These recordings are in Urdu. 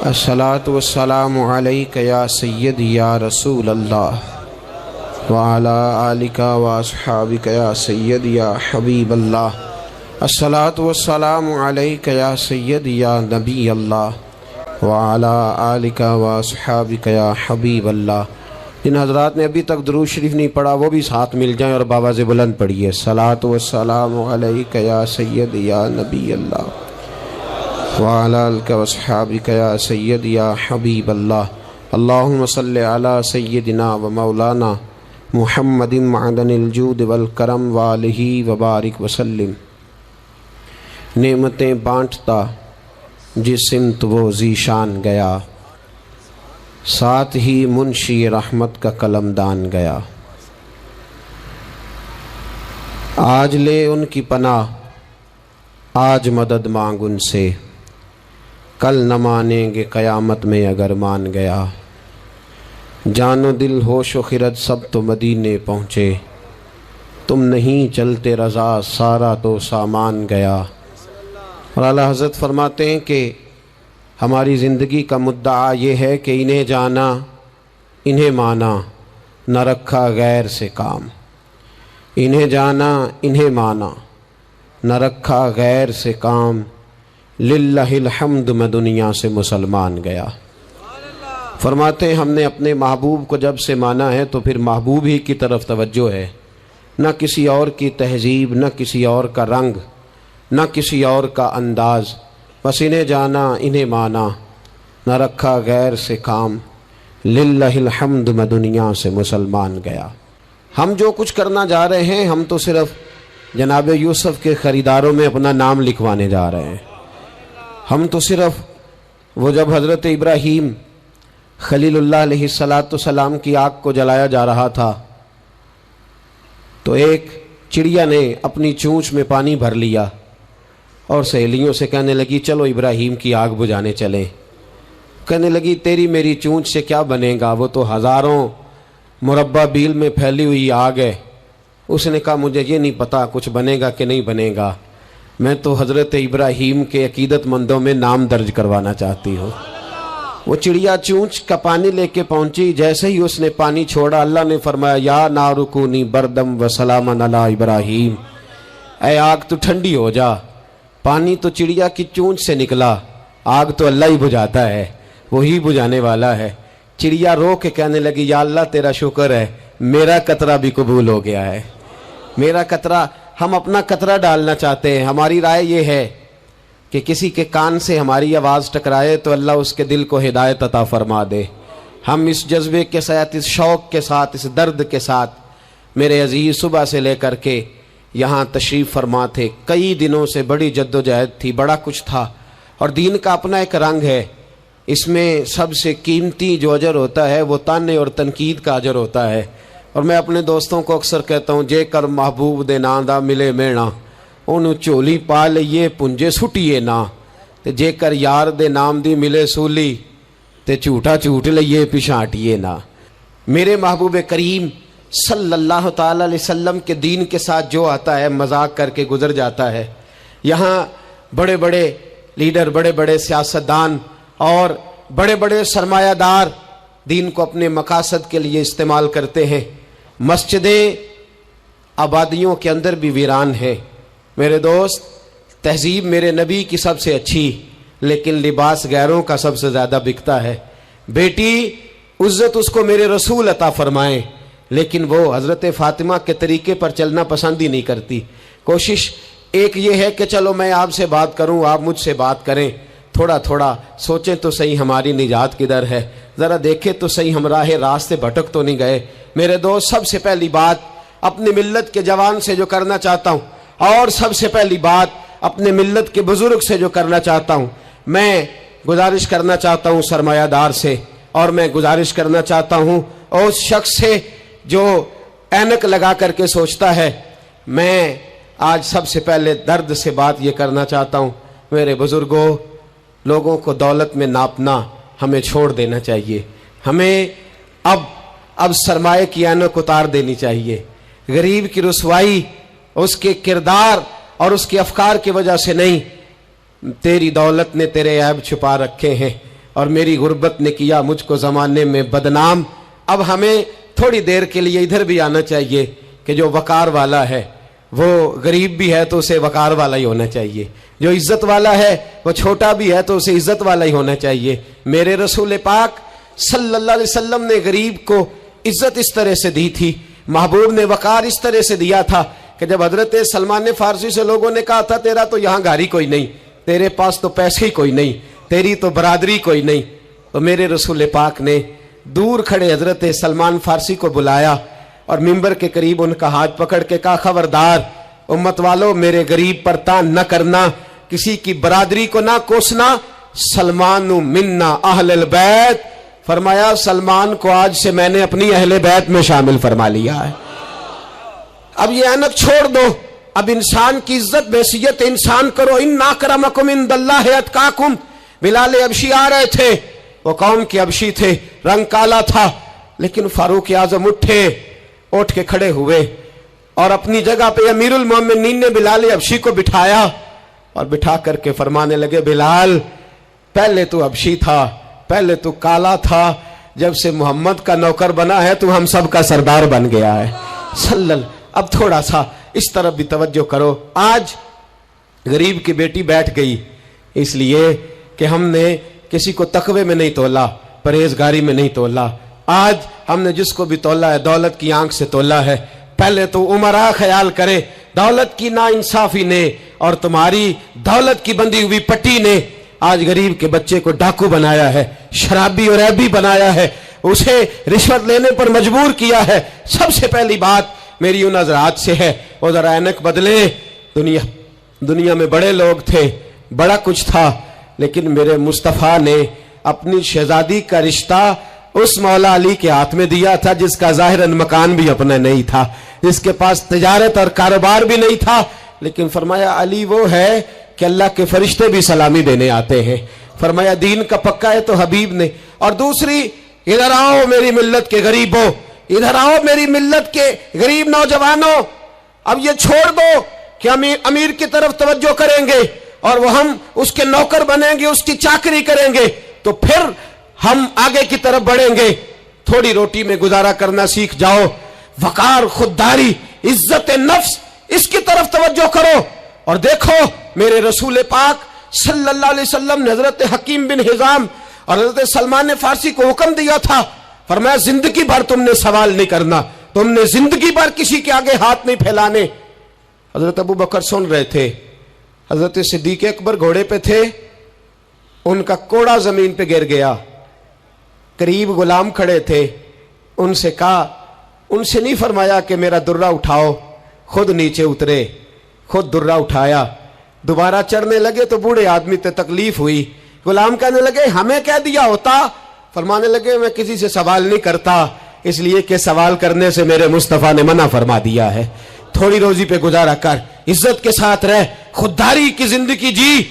الصلاۃ والسلام علیک یا سید یا رسول اللہ وعلی آلک واصحابک یا سید یا حبیب اللہ۔ الصلاۃ والسلام علیک یا سید یا نبی اللہ وعلی آلک واصحابک یا حبیب اللہ۔ جن حضرات نے ابھی تک درود شریف نہیں پڑھا وہ بھی ساتھ مل جائیں اور باواز بلند پڑھیے۔ الصلاۃ والسلام علیک یا سید یا نبی اللہ وعلی آلک واصحابک یا سید یا حبیب اللہ۔ اللہم صلی علی سیدنا و مولانا محمد معدن الجود والکرم وآلہ وبارک وسلم۔ نعمتیں بانٹتا جس سمت وہ ذیشان گیا، ساتھ ہی منشی رحمت کا قلمدان گیا۔ آج لے ان کی پناہ، آج مدد مانگ ان سے، کل نہ مانیں گے قیامت میں اگر مان گیا۔ جان و دل ہوش و خرد سب تو مدینے پہنچے، تم نہیں چلتے رضا سارا تو سامان گیا۔ اور اعلیٰ حضرت فرماتے ہیں کہ ہماری زندگی کا مدعا یہ ہے کہ انہیں جانا انہیں مانا، نہ رکھا غیر سے کام۔ انہیں جانا انہیں مانا، نہ رکھا غیر سے کام، للہ الحمد میں دنیا سے مسلمان گیا۔ فرماتے ہیں ہم نے اپنے محبوب کو جب سے مانا ہے تو پھر محبوب ہی کی طرف توجہ ہے، نہ کسی اور کی تہذیب، نہ کسی اور کا رنگ، نہ کسی اور کا انداز۔ بس انہیں جانا انہیں مانا، نہ رکھا غیر سے کام، للہ الحمد میں دنیا سے مسلمان گیا۔ ہم جو کچھ کرنا جا رہے ہیں ہم تو صرف جناب یوسف کے خریداروں میں اپنا نام لکھوانے جا رہے ہیں۔ ہم تو صرف وہ جب حضرت ابراہیم خلیل اللہ علیہ السلام کی آگ کو جلایا جا رہا تھا تو ایک چڑیا نے اپنی چونچ میں پانی بھر لیا اور سہیلیوں سے کہنے لگی چلو ابراہیم کی آگ بجھانے چلیں۔ کہنے لگی تیری میری چونچ سے کیا بنے گا، وہ تو ہزاروں مربع بیل میں پھیلی ہوئی آگ ہے۔ اس نے کہا مجھے یہ نہیں پتا کچھ بنے گا کہ نہیں بنے گا، میں تو حضرت ابراہیم کے عقیدت مندوں میں نام درج کروانا چاہتی ہوں۔ وہ چڑیا چونچ کا پانی لے کے پہنچی، جیسے ہی اس نے پانی چھوڑا اللہ نے فرمایا یا نار کونی بردم و سلاما علی ابراہیم، اے آگ تو ٹھنڈی ہو جا۔ پانی تو چڑیا کی چونچ سے نکلا، آگ تو اللہ ہی بجھاتا ہے، وہی بجھانے والا ہے۔ چڑیا رو کے کہنے لگی یا اللہ تیرا شکر ہے میرا قطرہ بھی قبول ہو گیا ہے۔ میرا قطرہ، ہم اپنا قطرہ ڈالنا چاہتے ہیں۔ ہماری رائے یہ ہے کہ کسی کے کان سے ہماری آواز ٹکرائے تو اللہ اس کے دل کو ہدایت عطا فرما دے۔ ہم اس جذبے کے ساتھ، اس شوق کے ساتھ، اس درد کے ساتھ میرے عزیز صبح سے لے کر کے یہاں تشریف فرما تھے۔ کئی دنوں سے بڑی جد و جہد تھی، بڑا کچھ تھا، اور دین کا اپنا ایک رنگ ہے۔ اس میں سب سے قیمتی جو اجر ہوتا ہے وہ تانے اور تنقید کا اجر ہوتا ہے۔ اور میں اپنے دوستوں کو اکثر کہتا ہوں جے کر محبوب دے ناں دا ملے مینا، انہوں چولی پا لئیے پنجے سٹیے نا، تے جے کر یار دے نام دی ملے سولی تے جھوٹا جھوٹ لئیے پچھاٹیے نا۔ میرے محبوب کریم صلی اللہ تعالی علیہ وسلم کے دین کے ساتھ جو آتا ہے مذاق کر کے گزر جاتا ہے۔ یہاں بڑے بڑے لیڈر، بڑے بڑے سیاستدان اور بڑے بڑے سرمایہ دار دین کو اپنے مقاصد کے لیے استعمال کرتے ہیں۔ مسجدیں آبادیوں کے اندر بھی ویران ہیں۔ میرے دوست، تہذیب میرے نبی کی سب سے اچھی، لیکن لباس غیروں کا سب سے زیادہ بکتا ہے۔ بیٹی عزت اس کو میرے رسول عطا فرمائیں، لیکن وہ حضرت فاطمہ کے طریقے پر چلنا پسند ہی نہیں کرتی۔ کوشش ایک یہ ہے کہ چلو میں آپ سے بات کروں، آپ مجھ سے بات کریں، تھوڑا تھوڑا سوچیں تو صحیح ہماری نجات کدھر ہے، ذرا دیکھیں تو صحیح ہم راہ راست سے بھٹک تو نہیں گئے۔ میرے دوست، سب سے پہلی بات اپنی ملت کے جوان سے جو کرنا چاہتا ہوں، اور سب سے پہلی بات اپنے ملت کے بزرگ سے جو کرنا چاہتا ہوں، میں گزارش کرنا چاہتا ہوں سرمایہ دار سے، اور میں گزارش کرنا چاہتا ہوں اس شخص سے جو اینک لگا کر کے سوچتا ہے۔ میں آج سب سے پہلے درد سے بات یہ کرنا چاہتا ہوں، میرے بزرگوں، لوگوں کو دولت میں ناپنا ہمیں چھوڑ دینا چاہیے۔ ہمیں اب سرمایہ کی اینک اتار دینی چاہیے۔ غریب کی رسوائی اس کے کردار اور اس کے افکار کی وجہ سے نہیں، تیری دولت نے تیرے عیب چھپا رکھے ہیں۔ اور میری غربت نے کیا مجھ کو زمانے میں بدنام۔ اب ہمیں تھوڑی دیر کے لیے ادھر بھی آنا چاہیے کہ جو وقار والا ہے وہ غریب بھی ہے تو اسے وقار والا ہی ہونا چاہیے، جو عزت والا ہے وہ چھوٹا بھی ہے تو اسے عزت والا ہی ہونا چاہیے۔ میرے رسول پاک صلی اللہ علیہ وسلم نے غریب کو عزت اس طرح سے دی تھی، محبوب نے وقار اس طرح سے دیا تھا کہ جب حضرت سلمان فارسی سے لوگوں نے کہا تھا تیرا تو یہاں گھر ہی کوئی نہیں، تیرے پاس تو پیسے ہی کوئی نہیں، تیری تو برادری کوئی نہیں، تو میرے رسول پاک نے دور کھڑے حضرت سلمان فارسی کو بلایا اور ممبر کے قریب ان کا ہاتھ پکڑ کے کہا خبردار امت والو، میرے غریب پر تان نہ کرنا، کسی کی برادری کو نہ کوسنا، سلمان منا اہل البیت، فرمایا سلمان کو آج سے میں نے اپنی اہل بیت میں شامل فرما لیا ہے۔ اب یہ اینک چھوڑ دو، اب انسان کی عزت بحیثیت انسان کرو۔ ان اکرمکم عند اللہ اتقاکم۔ بلال حبشی آ رہے تھے، وہ قوم کے حبشی تھے، رنگ کالا تھا، لیکن فاروق اعظم اٹھ کے کھڑے ہوئے اور اپنی جگہ پہ امیر المومنین نے بلال حبشی کو بٹھایا اور بٹھا کر کے فرمانے لگے بلال پہلے تو حبشی تھا، پہلے تو کالا تھا، جب سے محمد کا نوکر بنا ہے تو ہم سب کا سردار بن گیا ہے صلی اللہ۔ اب تھوڑا سا اس طرف بھی توجہ کرو۔ آج غریب کی بیٹی بیٹھ گئی اس لیے کہ ہم نے کسی کو تقوی میں نہیں تولا، پرہیزگاری میں نہیں تولا۔ آج ہم نے جس کو بھی تولا ہے دولت کی آنکھ سے تولا ہے۔ پہلے تو عمرہ خیال کرے، دولت کی نا انصافی نے اور تمہاری دولت کی بندھی ہوئی پٹی نے آج غریب کے بچے کو ڈاکو بنایا ہے، شرابی اور عیبی بنایا ہے، اسے رشوت لینے پر مجبور کیا ہے۔ سب سے پہلی بات میری ان حضرات سے ہے وہ ذرا اینک بدلے۔ دنیا میں بڑے لوگ تھے، بڑا کچھ تھا، لیکن میرے مصطفیٰ نے اپنی شہزادی کا رشتہ اس مولا علی کے ہاتھ میں دیا تھا جس کا ظاہراً مکان بھی اپنا نہیں تھا، جس کے پاس تجارت اور کاروبار بھی نہیں تھا، لیکن فرمایا علی وہ ہے کہ اللہ کے فرشتے بھی سلامی دینے آتے ہیں۔ فرمایا دین کا پکا ہے تو حبیب نے۔ اور دوسری، ادھر آؤ میری ملت کے غریبوں، ادھر آؤ میری ملت کے غریب نوجوانوں، اب یہ چھوڑ دو کہ ہم امیر کی طرف توجہ کریں گے اور وہ ہم اس کے نوکر بنیں گے، اس کی چاکری کریں گے تو پھر ہم آگے کی طرف بڑھیں گے۔ تھوڑی روٹی میں گزارا کرنا سیکھ جاؤ، وقار، خودداری، عزت نفس، اس کی طرف توجہ کرو۔ اور دیکھو میرے رسول پاک صلی اللہ علیہ وسلم نے حضرت حکیم بن حزام اور حضرت سلمان فارسی کو حکم دیا تھا، فرمایا زندگی بھر تم نے سوال نہیں کرنا، تم نے زندگی بھر کسی کے آگے ہاتھ نہیں پھیلانے۔ حضرت ابو بکر سن رہے تھے، حضرت صدیق اکبر گھوڑے پہ تھے، ان کا کوڑا زمین پہ گر گیا، قریب غلام کھڑے تھے، ان سے کہا، ان سے نہیں فرمایا کہ میرا درہ اٹھاؤ، خود نیچے اترے، خود درہ اٹھایا، دوبارہ چڑھنے لگے تو بوڑھے آدمی تے تکلیف ہوئی، غلام کہنے لگے ہمیں کہہ دیا ہوتا، فرمانے لگے میں کسی سے سوال نہیں کرتا، اس لیے کہ سوال کرنے سے میرے مصطفیٰ نے منع فرما دیا ہے۔ تھوڑی روزی پہ گزارا کر، عزت کے ساتھ رہ، خودداری کی زندگی جی۔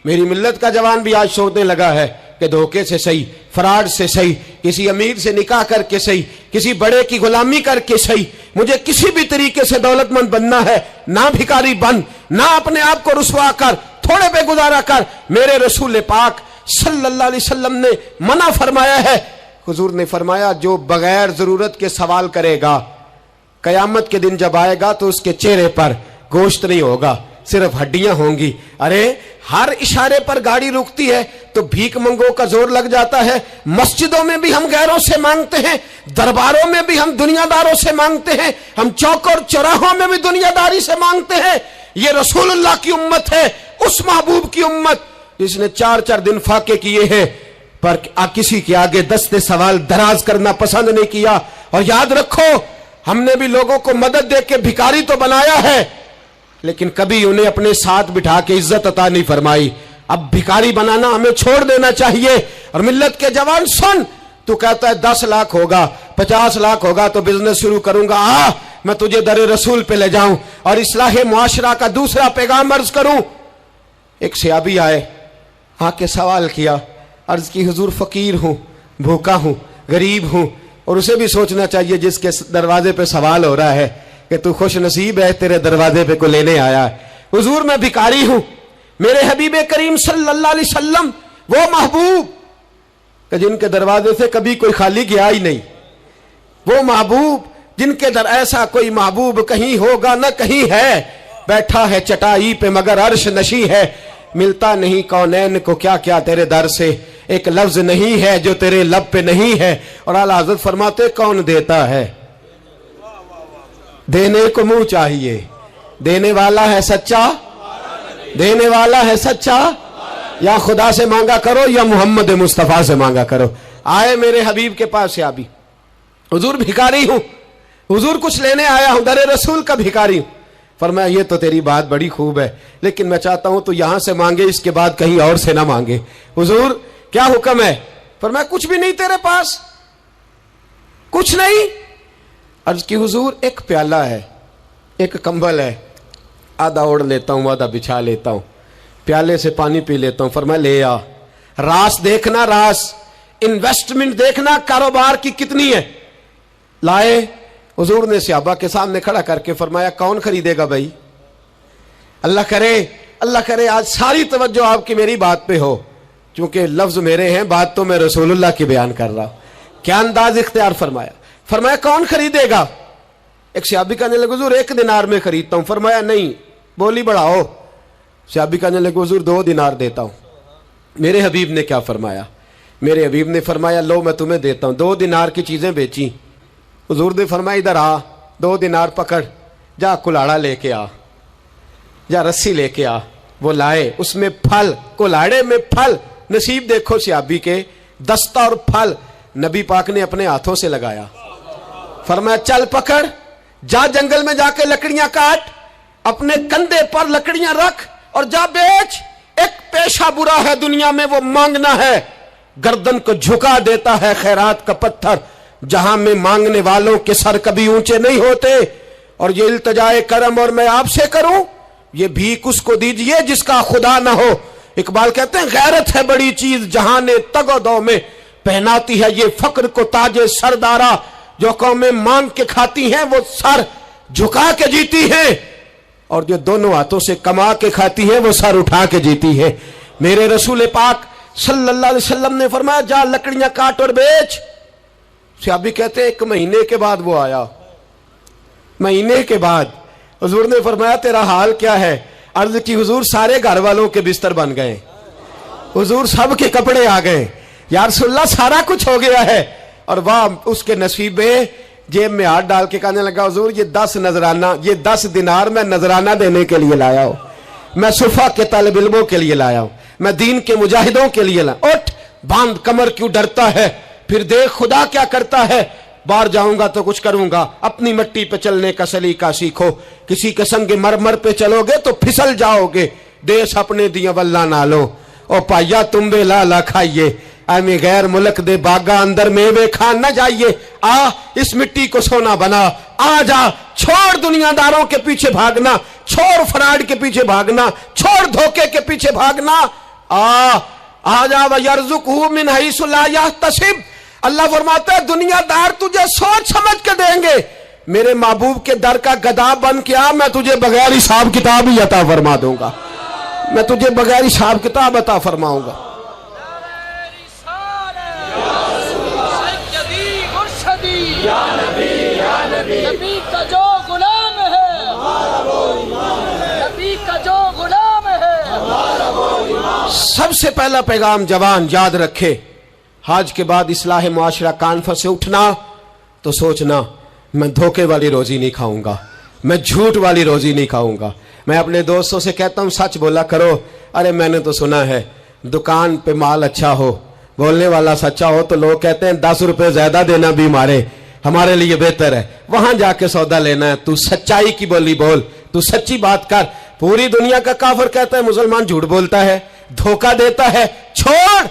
میری ملت کا جوان بھی آج سوچنے لگا ہے کہ دھوکے سے صحیح، فراڈ سے صحیح، کسی امیر سے نکاح کر کے صحیح، کسی بڑے کی غلامی کر کے صحیح، مجھے کسی بھی طریقے سے دولت مند بننا ہے، نہ بھکاری بن، نہ اپنے آپ کو رسوا کر، تھوڑے پہ گزارا کر۔ میرے رسول پاک صلی اللہ علیہ وسلم نے منع فرمایا ہے۔ حضور نے فرمایا جو بغیر ضرورت کے سوال کرے گا، قیامت کے دن جب آئے گا تو اس کے چہرے پر گوشت نہیں ہوگا، صرف ہڈیاں ہوں گی۔ ارے ہر اشارے پر گاڑی رکتی ہے تو بھیک منگوں کا زور لگ جاتا ہے، مسجدوں میں بھی ہم غیروں سے مانگتے ہیں، درباروں میں بھی ہم دنیا داروں سے مانگتے ہیں، ہم چوک اور چوراہوں میں بھی دنیا داری سے مانگتے ہیں۔ یہ رسول اللہ کی امت ہے، اس محبوب کی امت جس نے 4 دن فاقے کیے ہیں پر کسی کے آگے دستے سوال دراز کرنا پسند نہیں کیا۔ اور یاد رکھو ہم نے بھی لوگوں کو مدد دے کے بھکاری تو بنایا ہے، لیکن کبھی انہیں اپنے ساتھ بٹھا کے عزت عطا نہیں فرمائی۔ اب بھکاری بنانا ہمیں چھوڑ دینا چاہیے۔ اور ملت کے جوان سن، تو کہتا ہے 10 لاکھ ہوگا، 50 لاکھ ہوگا تو بزنس شروع کروں گا، میں تجھے در رسول پہ لے جاؤں اور اصلاح معاشرہ کا دوسرا پیغام عرض کروں۔ ایک صحابی آئے، آ کے سوال کیا، عرض کی حضور فقیر ہوں، بھوکا ہوں، غریب ہوں، اور اسے بھی سوچنا چاہیے جس کے دروازے پہ سوال ہو رہا ہے کہ تو خوش نصیب ہے، تیرے دروازے پہ کو لینے آیا ہے۔ حضور میں بھکاری ہوں، میرے حبیب کریم صلی اللہ علیہ وسلم وہ محبوب کہ جن کے دروازے سے کبھی کوئی خالی گیا ہی نہیں، وہ محبوب جن کے در ایسا کوئی محبوب کہیں ہوگا نہ کہیں ہے، بیٹھا ہے چٹائی پہ مگر عرش نشی ہے، ملتا نہیں کونین کو کیا کیا تیرے در سے، ایک لفظ نہیں ہے جو تیرے لب پہ نہیں ہے۔ اور اعلیٰ حضرت فرماتے کون دیتا ہے، دینے کو منہ چاہیے، دینے والا ہے سچا، دینے والا ہے سچا، یا خدا سے مانگا کرو یا محمد مصطفیٰ سے مانگا کرو۔ آئے میرے حبیب کے پاس سے آبی، حضور بھکاری ہوں، حضور کچھ لینے آیا ہوں، در رسول کا بھکاری ہوں۔ فرمایا یہ تو تیری بات بڑی خوب ہے، لیکن میں چاہتا ہوں تو یہاں سے مانگے، اس کے بعد کہیں اور سے نہ مانگے۔ حضور کیا حکم ہے؟ فرمایا کچھ بھی نہیں تیرے پاس، کچھ نہیں۔ عرض کی حضور ایک پیالہ ہے، ایک کمبل ہے، آدھا اوڑھ لیتا ہوں آدھا بچھا لیتا ہوں، پیالے سے پانی پی لیتا ہوں۔ فرمایا لے آ، راس دیکھنا، راس انویسٹمنٹ دیکھنا کاروبار کی کتنی ہے۔ لائے، حضور نے صحابہ کے سامنے کھڑا کر کے فرمایا کون خریدے گا بھائی؟ اللہ کرے آج ساری توجہ آپ کی میری بات پہ ہو، چونکہ لفظ میرے ہیں، بات تو میں رسول اللہ کی بیان کر رہا ہوں۔ کیا انداز اختیار فرمایا کون خریدے گا؟ ایک صحابی کہنے لگے حضور 1 دینار میں خریدتا ہوں۔ فرمایا نہیں، بولی بڑھاؤ۔ صحابی کہنے لگے حضور 2 دینار دیتا ہوں۔ میرے حبیب نے کیا فرمایا؟ میرے حبیب نے فرمایا لو میں تمہیں دیتا ہوں۔ 2 دینار کی چیزیں بیچی، حضور نے فرمایا ادھر آ، 2 دینار پکڑ، جا کلاڑا لے کے آ، جا رسی لے کے آ۔ وہ لائے، اس میں پھل، کلاڑے میں پھل، نصیب دیکھو صحابی کے، دستہ اور پھل نبی پاک نے اپنے ہاتھوں سے لگایا۔ فرمایا چل پکڑ، جا جنگل میں جا کے لکڑیاں کاٹ، اپنے کندھے پر لکڑیاں رکھ اور جا بیچ۔ ایک پیشہ برا ہے دنیا میں، وہ مانگنا ہے، گردن کو جھکا دیتا ہے خیرات کا پتھر، جہاں میں مانگنے والوں کے سر کبھی اونچے نہیں ہوتے۔ اور یہ التجائے کرم اور میں آپ سے کروں، یہ بھیک اس کو دیجئے جس کا خدا نہ ہو۔ اقبال کہتے ہیں غیرت ہے بڑی چیز جہاں تگ و دو میں، پہناتی ہے یہ فقر کو تاج سردارا، جو قومیں مانگ کے کھاتی ہیں وہ سر جھکا کے جیتی ہیں، اور جو دونوں ہاتھوں سے کما کے کھاتی ہیں وہ سر اٹھا کے جیتی ہے۔ میرے رسول پاک صلی اللہ علیہ وسلم نے فرمایا جا لکڑیاں کاٹ اور بیچ۔ صحابی کہتے ہیں 1 مہینے کے بعد وہ آیا، مہینے کے بعد حضور نے فرمایا تیرا حال کیا ہے؟ عرض کی حضور سارے گھر والوں کے بستر بن گئے، حضور سب کے کپڑے آ گئے، یا رسول اللہ سارا کچھ ہو گیا ہے۔ اور واہ اس کے نصیب میں، جیب میں ہاتھ ڈال کے کہنے لگا حضور یہ 10 نذرانہ، یہ 10 دینار میں نذرانہ دینے کے لیے لایا ہوں، میں صفا کے طالب علموں کے لیے لایا ہوں، میں دین کے مجاہدوں کے لیے لایا۔ اٹھ باندھ کمر، کیوں ڈرتا ہے؟ پھر دیکھ خدا کیا کرتا ہے۔ باہر جاؤں گا تو کچھ کروں گا، اپنی مٹی پہ چلنے کا سلیقہ سیکھو، کسی کے سنگ مرمر پہ چلو گے تو پھسل جاؤ گے، دیس اپنے دیا واللہ نالو، او پایا تم بے لالا کھائیے، ایمی غیر ملک دے باغا اندر میوے کھان نہ جائیے، آ اس مٹی کو سونا بنا، آ جا، چھوڑ دنیا داروں کے پیچھے بھاگنا، چھوڑ فراڈ کے پیچھے بھاگنا، چھوڑ دھوکے کے پیچھے بھاگنا، آ جا وَيَرْزُقْهُ مِنْ حَيْثُ لَا يَحْتَسِبُ۔ اللہ فرماتا ہے دنیا دار تجھے سوچ سمجھ کے دیں گے، میرے محبوب کے در کا گدا بن کے آ، میں تجھے بغیر حساب کتاب ہی عطا فرما دوں گا، میں تجھے بغیر حساب کتاب عطا فرماؤں گا۔ نبی کا جو غلام ہے، نبی کا جو غلام ہے۔ سب سے پہلا پیغام جوان یاد رکھے، حج کے بعد اصلاح معاشرہ کانفرنس سے اٹھنا تو سوچنا میں دھوکے والی روزی نہیں کھاؤں گا، میں جھوٹ والی روزی نہیں کھاؤں گا۔ میں اپنے دوستوں سے کہتا ہوں سچ بولا کرو، ارے میں نے تو سنا ہے دکان پہ مال اچھا ہو، بولنے والا سچا ہو تو لوگ کہتے ہیں 10 روپے زیادہ دینا بھی ہمارے لیے بہتر ہے، وہاں جا کے سودا لینا ہے۔ تو سچائی کی بولی بول، تو سچی بات کر۔ پوری دنیا کا کافر کہتا ہے مسلمان جھوٹ بولتا ہے، دھوکہ دیتا ہے، چھوڑ،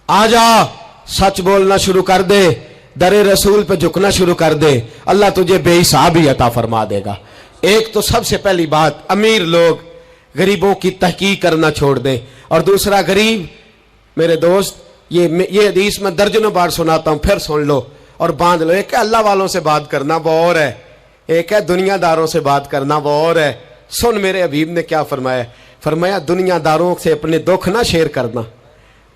آ جا، سچ بولنا شروع کر دے، در رسول پہ جھکنا شروع کر دے، اللہ تجھے بے حساب ہی عطا فرما دے گا۔ ایک تو سب سے پہلی بات، امیر لوگ غریبوں کی تحقیق کرنا چھوڑ دیں، اور دوسرا غریب میرے دوست، یہ حدیث میں درجنوں بار سناتا ہوں، پھر سن لو اور باندھ لو۔ ایک ہے اللہ والوں سے بات کرنا، وہ اور ہے، ایک ہے دنیا داروں سے بات کرنا، وہ اور ہے۔ سن میرے حبیب نے کیا فرمایا، فرمایا دنیا داروں سے اپنے دکھ نہ شیئر کرنا،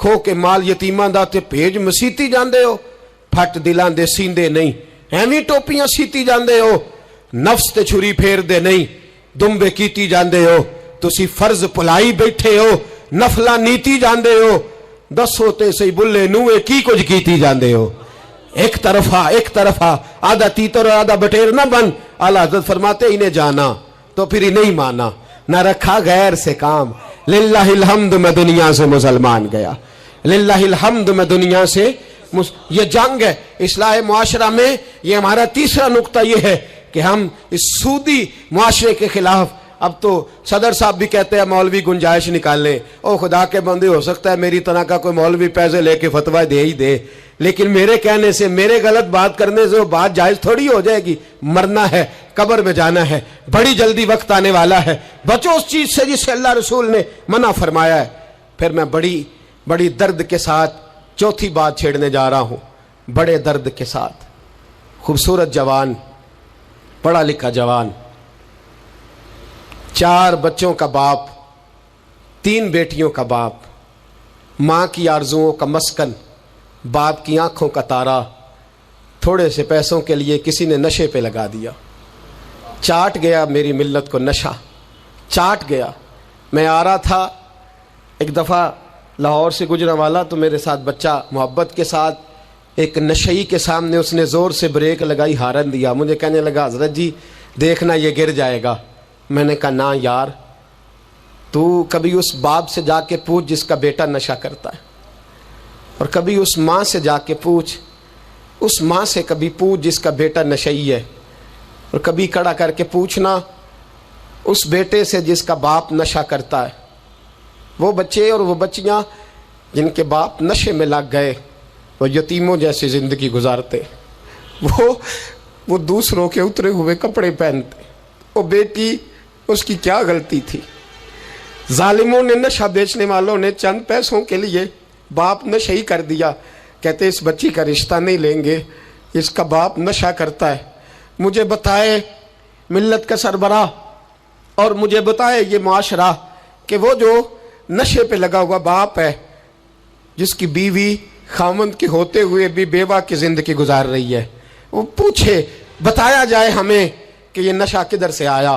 ਖੋ ਕੇ ਮਾਲ ਯਤੀਮਾਂ ਦਾ ਤੇ ਭੇਜ ਮਸੀਤੀ ਜਾਂਦੇ ਹੋ, ਫੱਟ ਦਿਲਾਂ ਦੇ ਸੀਂਦੇ ਨਹੀਂ, ਐਵੇਂ ਟੋਪੀਆਂ ਸੀਤੀ ਜਾਂਦੇ ਹੋ, ਨਫਸ ਤੇ ਛੁਰੀ ਫੇਰਦੇ ਨਹੀਂ, ਦੁੰਬੇ ਕੀਤੀ ਜਾਂਦੇ ਹੋ, ਤੁਸੀਂ ਫਰਜ਼ ਭੁਲਾਈ ਬੈਠੇ ਹੋ, ਨਫਲਾਂ ਨੀਤੀ ਜਾਂਦੇ ਹੋ, ਦੱਸੋ ਤੇ ਸਹੀ ਬੁੱਲੇ ਨੂਏ ਕੀ ਕੁਝ ਕੀਤੀ ਜਾਂਦੇ ਹੋ। ایک طرفہ آدھا تیتر اور آدھا بٹیر نہ بن. اعلیٰ حضرت فرماتے انہیں جانا تو پھر انہیں مانا، نہ رکھا غیر سے کام. للہ الحمد میں دنیا سے مسلمان گیا، للہ الحمد میں دنیا سے یہ جنگ ہے اصلاح معاشرہ میں. یہ ہمارا تیسرا نقطہ یہ ہے کہ ہم اس سودی معاشرے کے خلاف. اب تو صدر صاحب بھی کہتے ہیں مولوی گنجائش نکال لیں. او خدا کے بندے، ہو سکتا ہے میری طرح کا کوئی مولوی پیسے لے کے فتویٰ دے ہی دے، لیکن میرے کہنے سے، میرے غلط بات کرنے سے وہ بات جائز تھوڑی ہو جائے گی. مرنا ہے، قبر میں جانا ہے، بڑی جلدی وقت آنے والا ہے. بچو اس چیز سے جس سے اللہ رسول نے منع فرمایا ہے. پھر میں بڑی درد کے ساتھ چوتھی بات چھیڑنے جا رہا ہوں. بڑے درد کے ساتھ خوبصورت جوان، پڑھا لکھا جوان، 4 بچوں کا باپ، 3 بیٹیوں کا باپ، ماں کی آرزوؤں کا مسکن، باپ کی آنکھوں کا تارا، تھوڑے سے پیسوں کے لیے کسی نے نشے پہ لگا دیا. چاٹ گیا میری ملت کو نشہ، چاٹ گیا. میں آ رہا تھا ایک دفعہ لاہور سے گزرنے والا، تو میرے ساتھ بچہ محبت کے ساتھ ایک نشئی کے سامنے اس نے زور سے بریک لگائی، ہارن دیا. مجھے کہنے لگا حضرت جی دیکھنا یہ گر جائے گا. میں نے کہا نہ یار، تو کبھی اس باپ سے جا کے پوچھ جس کا بیٹا نشہ کرتا ہے، اور کبھی اس ماں سے جا کے پوچھ، اس ماں سے کبھی پوچھ جس کا بیٹا نشئی ہے، اور کبھی کھڑا کر کے پوچھنا اس بیٹے سے جس کا باپ نشہ کرتا ہے. وہ بچے اور وہ بچیاں جن کے باپ نشے میں لگ گئے، وہ یتیموں جیسی زندگی گزارتے. وہ دوسروں کے اترے ہوئے کپڑے پہنتے. وہ بیٹی، اس کی کیا غلطی تھی؟ ظالموں نے، نشہ بیچنے والوں نے چند پیسوں کے لیے باپ نشئی کر دیا. کہتے اس بچی کا رشتہ نہیں لیں گے، اس کا باپ نشہ کرتا ہے. مجھے بتائے ملت کا سربراہ اور مجھے بتائے یہ معاشرہ کہ وہ جو نشے پہ لگا ہوا باپ ہے، جس کی بیوی خاوند کے ہوتے ہوئے بھی بیوہ کی زندگی گزار رہی ہے، وہ پوچھے، بتایا جائے ہمیں کہ یہ نشہ کدھر سے آیا،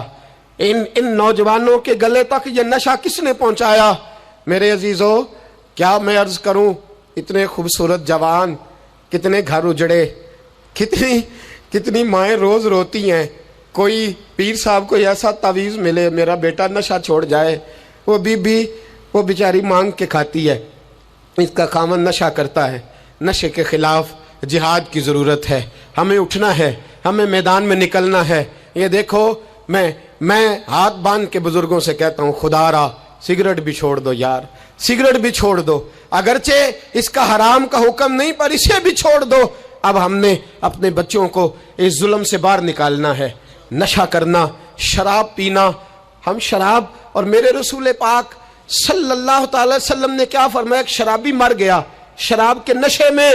ان نوجوانوں کے گلے تک یہ نشہ کس نے پہنچایا. میرے عزیزو، کیا میں عرض کروں، اتنے خوبصورت جوان، کتنے گھر اجڑے، کتنی مائیں روز روتی ہیں. کوئی پیر صاحب کو ایسا تعویذ ملے میرا بیٹا نشہ چھوڑ جائے، وہ بی وہ بیچاری مانگ کے کھاتی ہے، اس کا خامن نشہ کرتا ہے. نشے کے خلاف جہاد کی ضرورت ہے. ہمیں اٹھنا ہے، ہمیں میدان میں نکلنا ہے. یہ دیکھو، میں ہاتھ باندھ کے بزرگوں سے کہتا ہوں، خدا را سگریٹ بھی چھوڑ دو یار، سگریٹ بھی چھوڑ دو. اگرچہ اس کا حرام کا حکم نہیں، پر اسے بھی چھوڑ دو. اب ہم نے اپنے بچوں کو اس ظلم سے باہر نکالنا ہے. نشہ کرنا، شراب پینا، ہم شراب، اور میرے رسول پاک صلی اللہ تعالی وسلم نے کیا فرمایا، ایک شرابی مر گیا شراب کے نشے میں.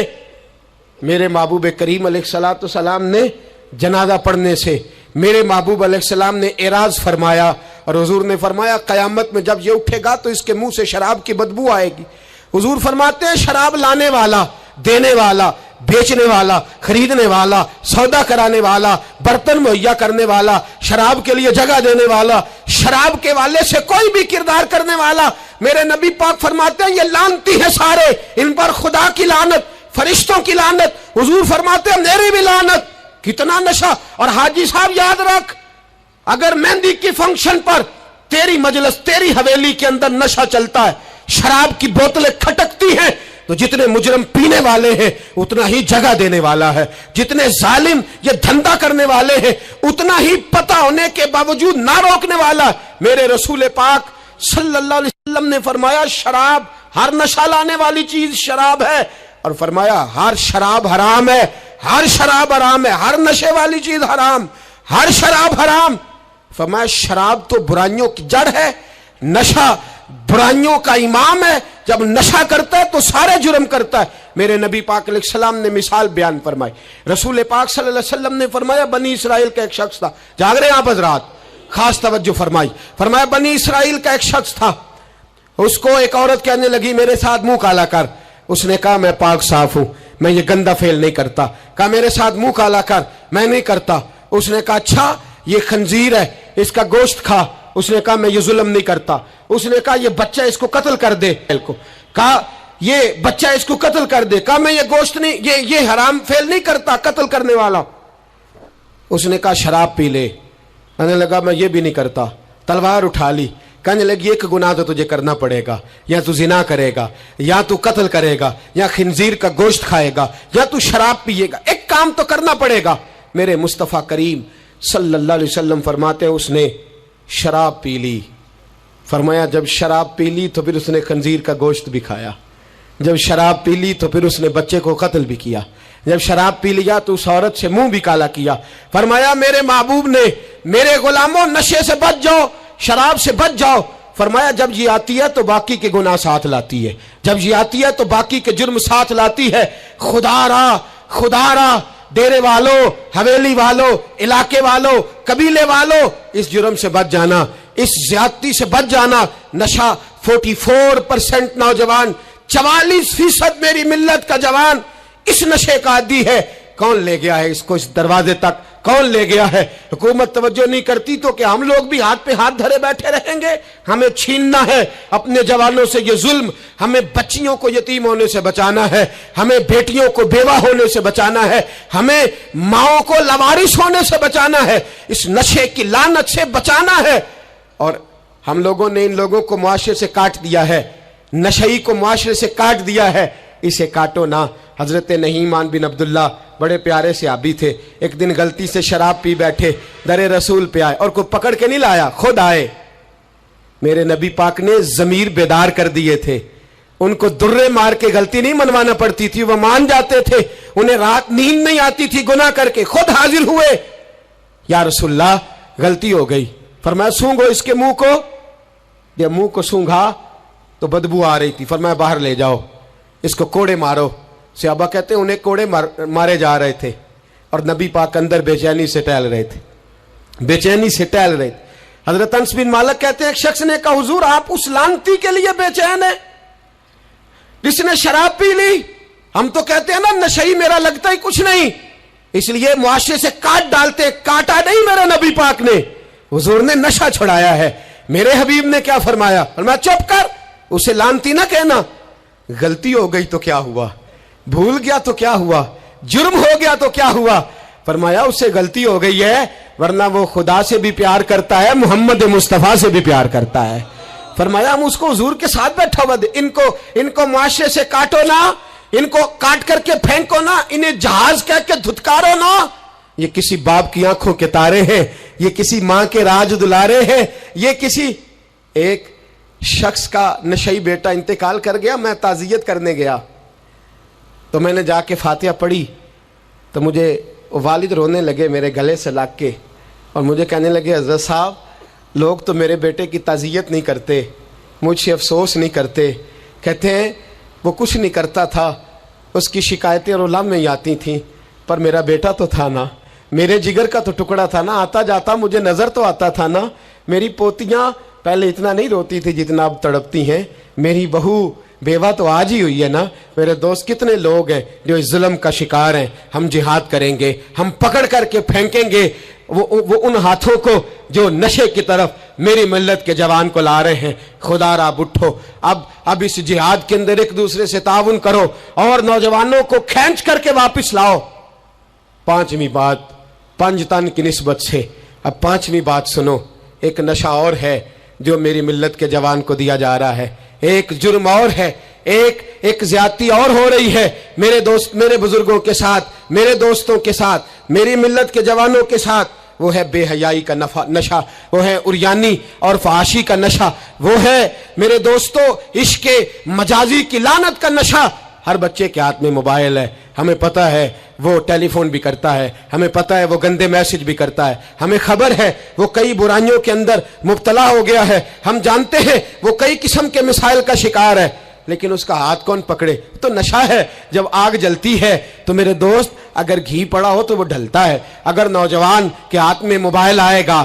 میرے محبوب کریم علیہ السلام نے جنازہ پڑھنے سے میرے محبوب علیہ السلام نے اعراض فرمایا، اور حضور نے فرمایا قیامت میں جب یہ اٹھے گا تو اس کے منہ سے شراب کی بدبو آئے گی. حضور فرماتے ہیں شراب لانے والا، دینے والا، بیچنے والا، خریدنے والا، سودا کرانے والا، برتن مہیا کرنے والا، شراب کے لیے جگہ دینے والا، شراب کے والے سے کوئی بھی کردار کرنے والا، میرے نبی پاک فرماتے ہیں یہ لعنتی ہے سارے، ان پر خدا کی لعنت، فرشتوں کی لعنت. حضور فرماتے ہیں میری بھی لعنت. کتنا نشہ. اور حاجی صاحب یاد رکھ، اگر مہندی کی فنکشن پر تیری مجلس، تیری حویلی کے اندر نشہ چلتا ہے، شراب کی بوتلیں کھٹکتی ہیں، تو جتنے مجرم پینے والے ہیں اتنا ہی جگہ دینے والا ہے، جتنے ظالم یہ دھندا کرنے والے ہیں اتنا ہی پتہ ہونے کے باوجود نہ روکنے والا ہے. میرے رسول پاک صلی اللہ علیہ وسلم نے فرمایا شراب، ہر نشہ لانے والی چیز شراب ہے، اور فرمایا ہر شراب حرام ہے، ہر شراب حرام ہے، ہر نشے والی چیز حرام، ہر شراب حرام. فرمایا شراب تو برائیوں کی جڑ ہے، نشہ برائیوں کا امام ہے. جب نشہ کرتا ہے تو سارے جرم کرتا ہے. میرے نبی پاک علیہ السلام نے مثال بیان فرمائی. رسول پاک صلی اللہ علیہ وسلم نے فرمایا بنی اسرائیل کا ایک شخص تھا. جاگ رہے ہیں آپ حضرات، خاص توجہ فرمائی. فرمایا بنی اسرائیل کا ایک شخص تھا، اس کو ایک عورت کہنے لگی میرے ساتھ منہ کالا کر. اس نے کہا میں پاک صاف ہوں, میں یہ گندا فعل نہیں کرتا. کہا میرے ساتھ منہ کالا کر, میں نہیں کرتا. اس نے کہا اچھا یہ خنزیر ہے, اس کا گوشت کھا. اس نے کہا میں یہ ظلم نہیں کرتا. اس نے کہا یہ بچہ اس کو قتل کر دے. کہا یہ بچہ اس کو قتل کر دے. کہا میں یہ گوشت نہیں, یہ حرام فعل نہیں کرتا, قتل کرنے والا. اس نے کہا شراب پی لے. کہنے لگا میں یہ بھی نہیں کرتا. تلوار اٹھا لی. کہنے لگی ایک گناہ تو تجھے کرنا پڑے گا, یا تو زنا کرے گا, یا تو قتل کرے گا, یا خنزیر کا گوشت کھائے گا, یا تو شراب پیے گا. ایک کام تو کرنا پڑے گا. میرے مصطفیٰ کریم صلی اللہ علیہ وسلم فرماتے ہیں اس نے شراب پی لی. فرمایا جب شراب پی لی تو پھر اس نے خنزیر کا گوشت بھی کھایا. جب شراب پی لی تو پھر اس نے بچے کو قتل بھی کیا. جب شراب پی لیا تو اس عورت سے منہ بھی کالا کیا. فرمایا میرے محبوب نے میرے غلاموں نشے سے بچ جاؤ, شراب سے بچ جاؤ. فرمایا جب یہ آتی ہے تو باقی کے گناہ ساتھ لاتی ہے, جب یہ آتی ہے تو باقی کے جرم ساتھ لاتی ہے. خدا را ڈیرے والوں, حویلی والوں, علاقے والوں, قبیلے والوں, اس جرم سے بچ جانا, اس زیادتی سے بچ جانا. نشہ 44% نوجوان, 44% میری ملت کا جوان اس نشے کا عادی ہے. کون لے گیا ہے اس کو اس دروازے تک, کون لے گیا ہے؟ حکومت توجہ نہیں کرتی تو کہ ہم لوگ بھی ہاتھ پہ ہاتھ دھرے بیٹھے رہیں گے؟ ہمیں چھیننا ہے اپنے جوانوں سے یہ ظلم. ہمیں بچیوں کو یتیم ہونے سے بچانا ہے, ہمیں بیٹیوں کو بیوہ ہونے سے بچانا ہے, ہمیں ماؤں کو لاوارث ہونے سے بچانا ہے, اس نشے کی لعنت سے بچانا ہے. اور ہم لوگوں نے ان لوگوں کو معاشرے سے کاٹ دیا ہے, نشئی کو معاشرے سے کاٹ دیا ہے. اسے کاٹو نہ. حضرت نعمان بن عبداللہ بڑے پیارے صحابی تھے. ایک دن غلطی سے شراب پی بیٹھے, در رسول پہ آئے اور کوئی پکڑ کے نہیں لایا, خود آئے. میرے نبی پاک نے ضمیر بیدار کر دیے تھے. ان کو درے مار کے غلطی نہیں منوانا پڑتی تھی, وہ مان جاتے تھے. انہیں رات نیند نہیں آتی تھی گناہ کر کے, خود حاضر ہوئے. یا رسول اللہ غلطی ہو گئی. فرمایا سونگو اس کے منہ کو. جب منہ کو سونگھا تو بدبو آ رہی تھی. فرمایا باہر لے جاؤ, اس کو کوڑے مارو. صحابہ کہتے ہیں انہیں کوڑے مارے جا رہے تھے اور نبی پاک اندر بے چینی سے ٹہل رہے تھے, بے چینی سے ٹہل رہے تھے. حضرت انس بن مالک کہتے ہیں ایک شخص نے کہا حضور آپ اس لعنتی کے لیے بے چین ہیں جس نے شراب پی لی؟ ہم تو کہتے ہیں نا نشئی میرا لگتا ہی کچھ نہیں, اس لیے معاشرے سے کاٹ ڈالتے. کاٹا نہیں میرے نبی پاک نے, حضور نے نشہ چھڑایا ہے. میرے حبیب نے کیا فرمایا؟ فرمایا چپ کر, اسے لعنتی نہ کہنا. غلطی ہو گئی تو کیا ہوا, بھول گیا تو کیا ہوا, جرم ہو گیا تو کیا ہوا؟ فرمایا اس سے غلطی ہو گئی ہے, ورنہ وہ خدا سے بھی پیار کرتا ہے, محمد مصطفیٰ سے بھی پیار کرتا ہے. فرمایا ہم اس کو حضور کے ساتھ بیٹھا ہوا دے. ان کو معاشرے سے کاٹو نہ, ان کو کاٹ کر کے پھینکو نہ, انہیں جہاز کہہ کے دھتکارو نہ. یہ کسی باپ کی آنکھوں کے تارے ہیں, یہ کسی ماں کے راج دلارے ہیں. یہ کسی ایک شخص کا نشئی بیٹا انتقال کر گیا, میں تعزیت کرنے گیا تو میں نے جا کے فاتحہ پڑھی تو مجھے والد رونے لگے میرے گلے سے لگ کے, اور مجھے کہنے لگے حضرت صاحب لوگ تو میرے بیٹے کی تعزیت نہیں کرتے, مجھ سے افسوس نہیں کرتے. کہتے ہیں وہ کچھ نہیں کرتا تھا, اس کی شکایتیں اور علم میں ہی آتی تھیں, پر میرا بیٹا تو تھا نا, میرے جگر کا تو ٹکڑا تھا نا, آتا جاتا مجھے نظر تو آتا تھا نا. میری پوتیاں پہلے اتنا نہیں روتی تھی جتنا اب تڑپتی ہیں, میری بہو بیوہ تو آج ہی ہوئی ہے نا. میرے دوست کتنے لوگ ہیں جو اس ظلم کا شکار ہیں. ہم جہاد کریں گے, ہم پکڑ کر کے پھینکیں گے وہ ان ہاتھوں کو جو نشے کی طرف میری ملت کے جوان کو لا رہے ہیں. خدا را اٹھو, اب اس جہاد کے اندر ایک دوسرے سے تعاون کرو اور نوجوانوں کو کھینچ کر کے واپس لاؤ. پانچویں بات پنجتن کی نسبت سے, اب پانچویں بات سنو. ایک نشہ اور ہے جو میری ملت کے جوان کو دیا جا رہا ہے, ایک جرم اور ہے, ایک زیادتی اور ہو رہی ہے میرے دوست, میرے بزرگوں کے ساتھ, میرے دوستوں کے ساتھ, میری ملت کے جوانوں کے ساتھ. وہ ہے بے حیائی کا نشہ, وہ ہے عریانی اور فحاشی کا نشہ, وہ ہے میرے دوستوں عشق مجازی کی لعنت کا نشہ. ہر بچے کے ہاتھ میں موبائل ہے, ہمیں پتہ ہے وہ ٹیلی فون بھی کرتا ہے, ہمیں پتہ ہے وہ گندے میسج بھی کرتا ہے, ہمیں خبر ہے وہ کئی برائیوں کے اندر مبتلا ہو گیا ہے, ہم جانتے ہیں وہ کئی قسم کے مسائل کا شکار ہے. لیکن اس کا ہاتھ کون پکڑے؟ تو نشہ ہے. جب آگ جلتی ہے تو میرے دوست اگر گھی پڑا ہو تو وہ ڈھلتا ہے. اگر نوجوان کے ہاتھ میں موبائل آئے گا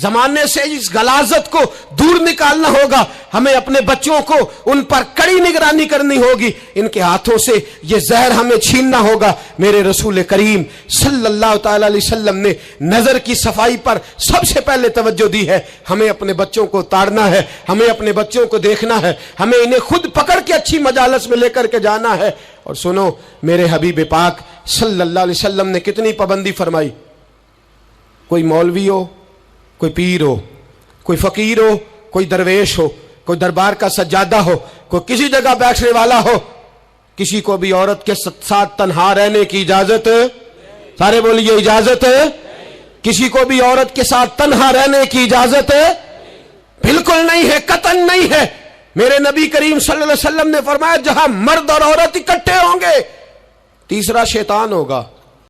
زمانے سے اس غلاظت کو دور نکالنا ہوگا. ہمیں اپنے بچوں کو ان پر کڑی نگرانی کرنی ہوگی. ان کے ہاتھوں سے یہ زہر ہمیں چھیننا ہوگا. میرے رسول کریم صلی اللہ تعالی علیہ وسلم نے نظر کی صفائی پر سب سے پہلے توجہ دی ہے. ہمیں اپنے بچوں کو تاڑنا ہے, ہمیں اپنے بچوں کو دیکھنا ہے, ہمیں انہیں خود پکڑ کے اچھی مجالس میں لے کر کے جانا ہے. اور سنو, میرے حبیب پاک صلی اللہ علیہ وسلم نے کتنی پابندی فرمائی. کوئی مولوی ہو, کوئی پیر ہو, کوئی فقیر ہو, کوئی درویش ہو, کوئی دربار کا سجادہ ہو, کوئی کسی جگہ بیٹھنے والا ہو, کسی کو بھی عورت کے ساتھ تنہا رہنے کی اجازت, سارے بولیے اجازت ہے. کسی کو بھی عورت کے ساتھ تنہا رہنے کی اجازت ہے بالکل نہیں ہے, قطعاً نہیں ہے. میرے نبی کریم صلی اللہ علیہ وسلم نے فرمایا جہاں مرد اور عورت اکٹھے ہوں گے تیسرا شیطان ہوگا.